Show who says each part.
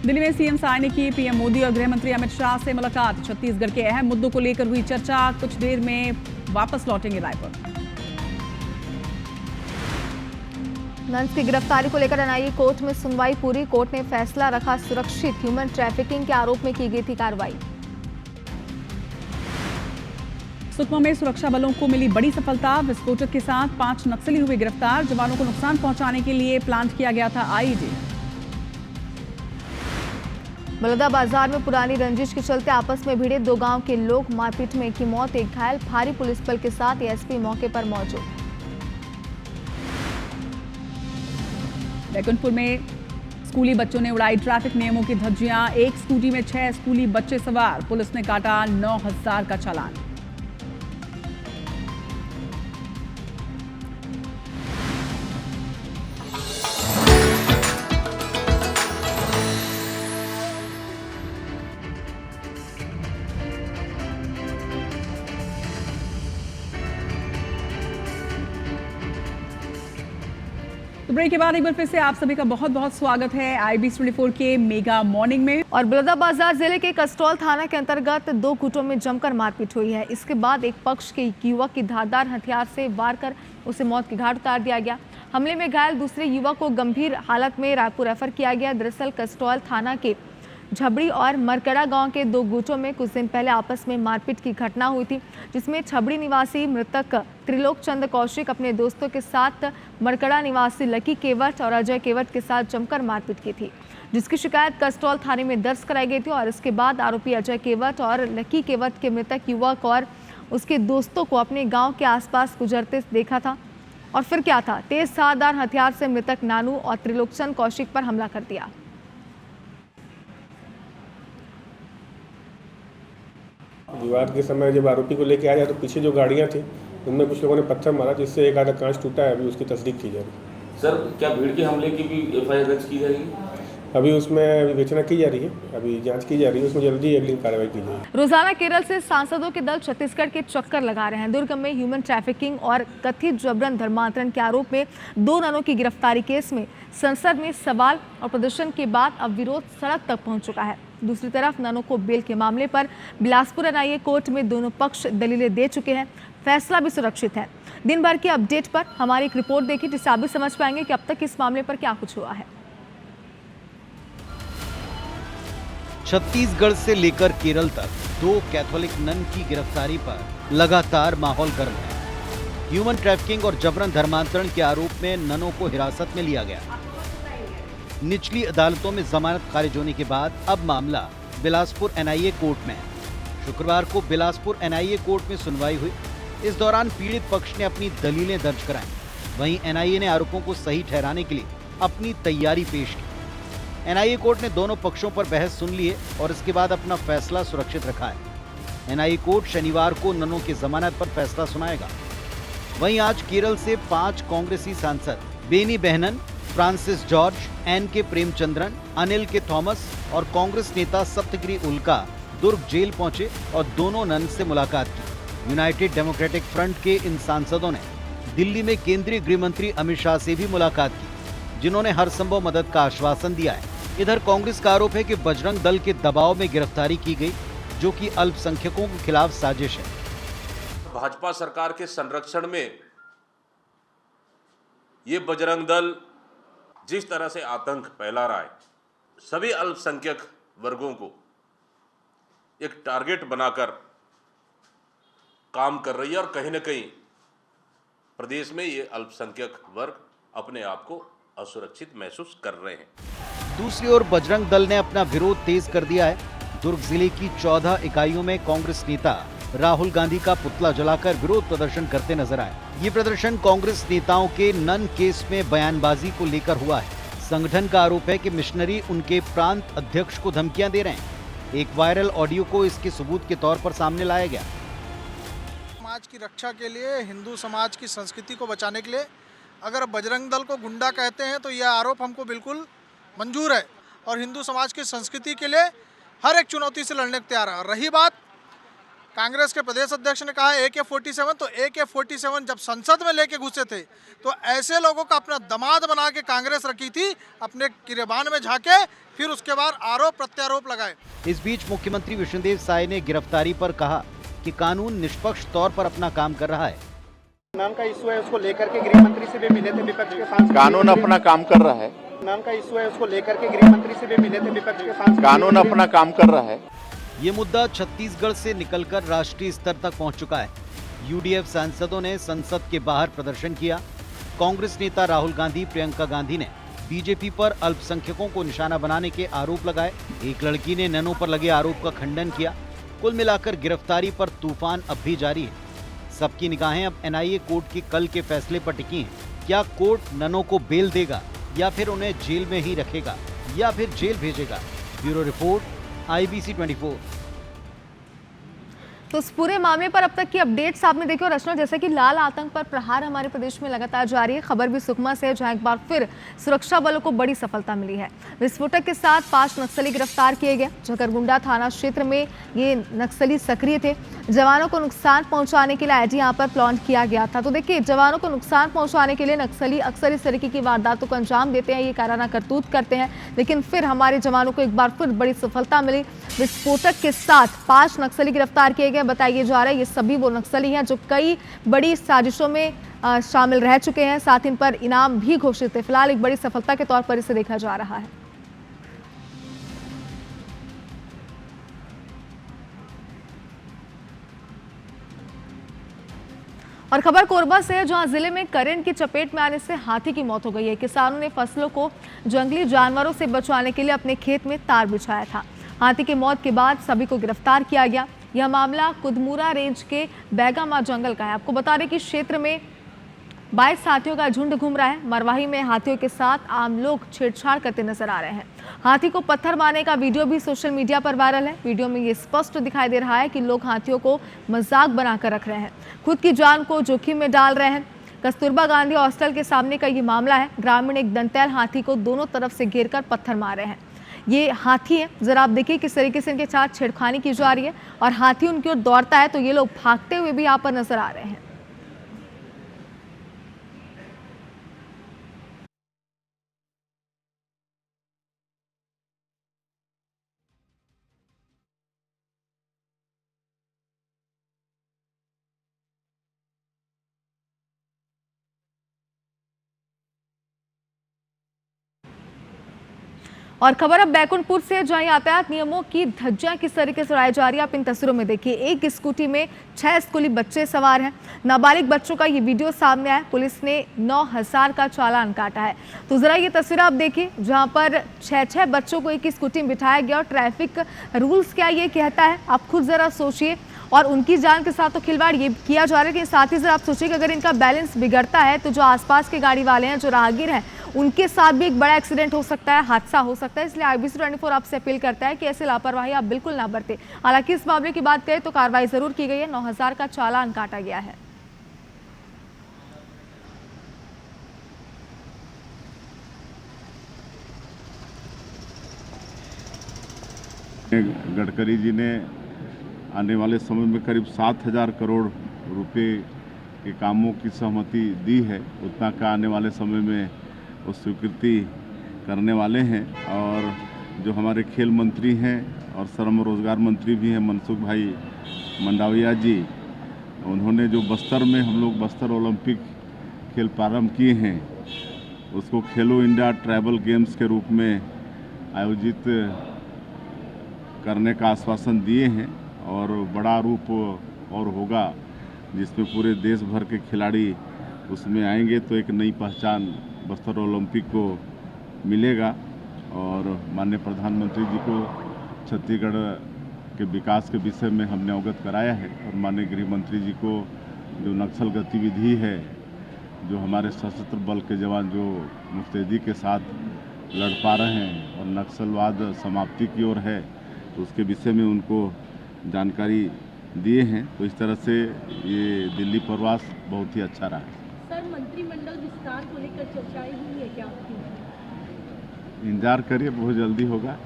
Speaker 1: दिल्ली में सीएम साय ने की पीएम मोदी और गृह मंत्री अमित शाह से मुलाकात। छत्तीसगढ़ के अहम मुद्दों को लेकर हुई चर्चा। कुछ देर में वापस लौटेंगे रायपुर।
Speaker 2: नंस की गिरफ्तारी को लेकर एनआईए कोर्ट में सुनवाई पूरी। कोर्ट ने फैसला रखा सुरक्षित। ह्यूमन ट्रैफिकिंग के आरोप में की गई थी कार्रवाई।
Speaker 1: सुकमा में सुरक्षा बलों को मिली बड़ी सफलता। विस्फोटक के साथ 5 नक्सली हुए गिरफ्तार। जवानों को नुकसान पहुंचाने के लिए प्लांट किया गया था आईईडी।
Speaker 2: बलौदाबाजार में पुरानी रंजिश के चलते आपस में भिड़े 2 गांव के लोग। मारपीट में एक की मौत, एक घायल। भारी पुलिस बल के साथ एएसपी मौके पर मौजूद।
Speaker 1: बैकुंठपुर में स्कूली बच्चों ने उड़ाई ट्रैफिक नियमों की धज्जियां। एक स्कूटी में 6 स्कूली बच्चे सवार। पुलिस ने काटा 9,000 का चालान। तो ब्रेक के बाद एक बार फिर से आप सभी का बहुत बहुत स्वागत है IBC 24 के मेगा मॉर्निंग में।
Speaker 2: और बलौदाबाजार जिले के कसटौल थाना के अंतर्गत 2 गुटों में जमकर मारपीट हुई है। इसके बाद एक पक्ष के युवक की धारदार हथियार से वार कर उसे मौत की घाट उतार दिया गया। हमले में घायल दूसरे युवक को गंभीर हालत में रायपुर रेफर किया गया। दरअसल कसटौल थाना के झबड़ी और मरकड़ा गांव के 2 गुटों में कुछ दिन पहले आपस में मारपीट की घटना हुई थी, जिसमें छबड़ी निवासी मृतक त्रिलोक चंद कौशिक अपने दोस्तों के साथ मरकड़ा निवासी लकी केवट और अजय केवट के साथ जमकर मारपीट की थी, जिसकी शिकायत कसटौल थाने में दर्ज कराई गई थी। और इसके बाद आरोपी अजय केवट और लकी केवट के मृतक युवक और उसके दोस्तों को अपने गाँव के आसपास गुजरते देखा था। और फिर क्या था, तेज धारदार हथियार से मृतक नानू और त्रिलोक चंद कौशिक पर हमला कर दिया।
Speaker 3: विवाद के समय जब आरोपी को लेके आया तो पीछे जो गाड़ियां थी उनमें कुछ लोगों ने पत्थर मारा, जिससे एक आधा कांच टूटा है। अभी उसकी तस्दीक की जा रही है।
Speaker 4: सर, क्या भीड़ के हमले की भी एफआईआर दर्ज की जाएगी?
Speaker 3: अभी उसमें विवेचना की जा रही है, अभी जांच की जा रही है, उसमें जल्दी अगली कार्रवाई की जाएगी।
Speaker 2: रोजाना केरल से सांसदों के दल छत्तीसगढ़ के चक्कर लगा रहे हैं। दुर्ग में ह्यूमन ट्रैफिकिंग और कथित जबरन धर्मांतरण के आरोप में 2 ननों की गिरफ्तारी केस में संसद में सवाल और प्रदर्शन के बाद अब विरोध सड़क तक पहुंच चुका है। दूसरी तरफ ननों को बेल के मामले पर बिलासपुर एनआईए कोर्ट में दोनों पक्ष दलीलें दे चुके हैं। फैसला भी सुरक्षित है। दिन भर की अपडेट पर हमारी एक रिपोर्ट देखी, जिससे आप भी समझ पाएंगे कि अब तक इस मामले पर क्या कुछ हुआ है।
Speaker 5: छत्तीसगढ़ से लेकर केरल तक 2 कैथोलिक नन की गिरफ्तारी पर लगातार माहौल गर्म है। ह्यूमन ट्रैफिकिंग और जबरन धर्मांतरण के आरोप में ननों को हिरासत में लिया गया। निचली अदालतों में जमानत खारिज होने के बाद अब मामला बिलासपुर एनआईए कोर्ट में है। शुक्रवार को बिलासपुर एनआईए कोर्ट में सुनवाई हुई। इस दौरान पीड़ित पक्ष ने अपनी दलीलें दर्ज कराईं। वहीं एनआईए ने आरोपों को सही ठहराने के लिए अपनी तैयारी पेश की। एनआईए कोर्ट ने दोनों पक्षों पर बहस सुन ली है और इसके बाद अपना फैसला सुरक्षित रखा है। एनआईए कोर्ट शनिवार को ननों की जमानत पर फैसला सुनाएगा। वहीं आज केरल से 5 कांग्रेसी सांसद बेनी बेहनन, फ्रांसिस जॉर्ज, NK प्रेमचंद्रन, अनिल के थॉमस और कांग्रेस नेता सप्तगिरी उल्का दुर्ग जेल पहुंचे और दोनों नन से मुलाकात की। यूनाइटेड डेमोक्रेटिक फ्रंट के इन सांसदों ने दिल्ली में केंद्रीय गृह मंत्री अमित शाह से भी मुलाकात की, जिन्होंने हर संभव मदद का आश्वासन दिया है। इधर कांग्रेस का आरोप है कि बजरंग दल के दबाव में गिरफ्तारी की गई, जो कि अल्पसंख्यकों के खिलाफ साजिश है।
Speaker 6: भाजपा सरकार के संरक्षण में ये बजरंग दल जिस तरह से आतंक फैला रहा है, सभी अल्पसंख्यक वर्गों को एक टारगेट बनाकर काम कर रही है और कहीं न कहीं प्रदेश में ये अल्पसंख्यक वर्ग अपने आप को असुरक्षित महसूस कर रहे हैं।
Speaker 5: दूसरी ओर बजरंग दल ने अपना विरोध तेज कर दिया है। दुर्ग जिले की 14 इकाइयों में कांग्रेस नेता राहुल गांधी का पुतला जलाकर विरोध प्रदर्शन करते नजर आए। ये प्रदर्शन कांग्रेस नेताओं के नन केस में बयानबाजी को लेकर हुआ है। संगठन का आरोप है कि मिशनरी उनके प्रांत अध्यक्ष को धमकियां दे रहे हैं। एक वायरल ऑडियो को इसके सबूत के तौर पर सामने लाया गया।
Speaker 7: समाज की रक्षा के लिए, हिंदू समाज की संस्कृति को बचाने के लिए अगर बजरंग दल को गुंडा कहते हैं तो यह आरोप हमको बिल्कुल मंजूर है और हिंदू समाज की संस्कृति के लिए हर एक चुनौती से लड़ने को तैयार है। और रही बात कांग्रेस के प्रदेश अध्यक्ष ने कहा AK-47, तो AK-47 जब संसद में लेके घुसे थे तो ऐसे लोगों का अपना दामाद बना के कांग्रेस रखी थी, अपने गिरेबान में झाके, फिर उसके बाद आरोप प्रत्यारोप लगाए।
Speaker 5: इस बीच मुख्यमंत्री विष्णुदेव साय ने गिरफ्तारी पर कहा कि कानून निष्पक्ष तौर पर अपना काम कर रहा है।
Speaker 8: नाम का इशू है, उसको लेकर के गृह मंत्री से भी मिले थे विपक्ष के सांसद।
Speaker 9: कानून अपना काम कर रहा है।
Speaker 8: नाम का इशू है, उसको लेकर के गृह मंत्री से भी मिले थे विपक्ष के सांसद।
Speaker 9: कानून अपना काम कर रहा है।
Speaker 5: ये मुद्दा छत्तीसगढ़ से निकलकर राष्ट्रीय स्तर तक पहुंच चुका है। यूडीएफ सांसदों ने संसद के बाहर प्रदर्शन किया। कांग्रेस नेता राहुल गांधी, प्रियंका गांधी ने बीजेपी पर अल्पसंख्यकों को निशाना बनाने के आरोप लगाए। एक लड़की ने ननों पर लगे आरोप का खंडन किया। कुल मिलाकर गिरफ्तारी पर तूफान अब भी जारी है। सबकी निगाहें अब एनआईए कोर्ट के कल के फैसले पर टिकी हैं। क्या कोर्ट ननों को बेल देगा या फिर उन्हें जेल में ही रखेगा या फिर जेल भेजेगा? Bureau report, IBC 24।
Speaker 2: तो इस पूरे मामले पर अब तक की अपडेट्स आपने देखी। और रचना, जैसे कि लाल आतंक पर प्रहार हमारे प्रदेश में लगातार जारी है, खबर भी सुकमा से है जहां एक बार फिर सुरक्षा बलों को बड़ी सफलता मिली है। विस्फोटक के साथ 5 नक्सली गिरफ्तार किए गए। जगरगुंडा थाना क्षेत्र में ये नक्सली सक्रिय थे। जवानों को नुकसान पहुंचाने के लिए आईडी यहां पर प्लांट किया गया था। तो देखिए, जवानों को नुकसान पहुंचाने के लिए नक्सली अक्सर इस तरीके की वारदातों को अंजाम देते हैं, ये काराना करतूत करते हैं। लेकिन फिर हमारे जवानों को एक बार फिर बड़ी सफलता मिली। विस्फोटक के साथ 5 नक्सली गिरफ्तार किए गए। बताया जा रहा है ये सभी वो नक्सली हैं जो कई बड़ी साजिशों में शामिल रह चुके हैं। साथ इन पर इनाम भी घोषित है। फिलहाल एक बड़ी सफलता के तौर पर इसे देखा जा रहा है। और खबर कोरबा से है जहां जिले में करंट की चपेट में आने से हाथी की मौत हो गई है। किसानों ने फसलों को जंगली जानवरों से बचाने के लिए अपने खेत में तार बिछाया था। हाथी की मौत के बाद सभी को गिरफ्तार किया गया। यह मामला कुदमुरा रेंज के बैगामा जंगल का है। आपको बता दें कि क्षेत्र में 22 हाथियों का झुंड घूम रहा है। मरवाही में हाथियों के साथ आम लोग छेड़छाड़ करते नजर आ रहे हैं। हाथी को पत्थर मारने का वीडियो भी सोशल मीडिया पर वायरल है। वीडियो में ये स्पष्ट दिखाई दे रहा है कि लोग हाथियों को मजाक बनाकर रख रहे हैं, खुद की जान को जोखिम में डाल रहे हैं। कस्तूरबा गांधी हॉस्टल के सामने का ये मामला है। ग्रामीण एक दंतैल हाथी को दोनों तरफ से घेरकर पत्थर मार रहे हैं। ये हाथी है, जरा आप देखिए किस तरीके से इनके साथ छेड़खानी की जा रही है और हाथी उनकी ओर दौड़ता है तो ये लोग भागते हुए भी यहाँ पर नजर आ रहे हैं। और खबर अब बैकुंठपुर से, जहां यातायात नियमों की धज्जियां किस तरीके से उड़ाई जा रही है आप इन तस्वीरों में देखिए। एक स्कूटी में 6 स्कूली बच्चे सवार हैं। नाबालिग बच्चों का ये वीडियो सामने आया। पुलिस ने 9,000 का चालान काटा है। तो जरा ये तस्वीर आप देखिए जहां पर 6 बच्चों को एक ही स्कूटी में बिठाया गया। और ट्रैफिक रूल्स क्या ये कहता है आप खुद जरा सोचिए। और उनकी जान के साथ तो खिलवाड़ ये किया जा रहा है कि साथ ही जरा आप सोचिए कि अगर इनका बैलेंस बिगड़ता है तो जो आसपास के गाड़ी वाले हैं, जो राहगीर हैं, उनके साथ भी एक बड़ा एक्सीडेंट हो सकता है, हादसा हो सकता है। इसलिए IBC 24 आपसे अपील करता है कि ऐसे लापरवाही आप बिल्कुल ना बरतें। हालांकि इस मामले की बात करें तो कार्रवाई जरूर की गई है। 9,000 का चालान काटा गया है।
Speaker 10: गडकरी जी ने आने वाले समय में करीब 7,000 करोड़ रुपए के कामों की सहमति दी है। उतना का आने वाले समय में वो स्वीकृति करने वाले हैं। और जो हमारे खेल मंत्री हैं और श्रम रोजगार मंत्री भी हैं मनसुख भाई मंडाविया जी, उन्होंने जो बस्तर में हम लोग बस्तर ओलंपिक खेल प्रारंभ किए हैं उसको खेलो इंडिया ट्राइबल गेम्स के रूप में आयोजित करने का आश्वासन दिए हैं। और बड़ा रूप और होगा जिसमें पूरे देश भर के खिलाड़ी उसमें आएंगे तो एक नई पहचान बस्तर ओलंपिक को मिलेगा। और माननीय प्रधानमंत्री जी को छत्तीसगढ़ के विकास के विषय में हमने अवगत कराया है। और माननीय गृह मंत्री जी को जो नक्सल गतिविधि है, जो हमारे सशस्त्र बल के जवान जो मुस्तैदी के साथ लड़ पा रहे हैं और नक्सलवाद समाप्ति की ओर है, तो उसके विषय में उनको जानकारी दिए हैं। तो इस तरह से ये दिल्ली प्रवास बहुत ही अच्छा रहा है।
Speaker 11: सर, मंत्रिमंडल विस्तार को लेकर चर्चाएं हुई है क्या आपकी?
Speaker 10: इंतजार करिए, बहुत जल्दी होगा।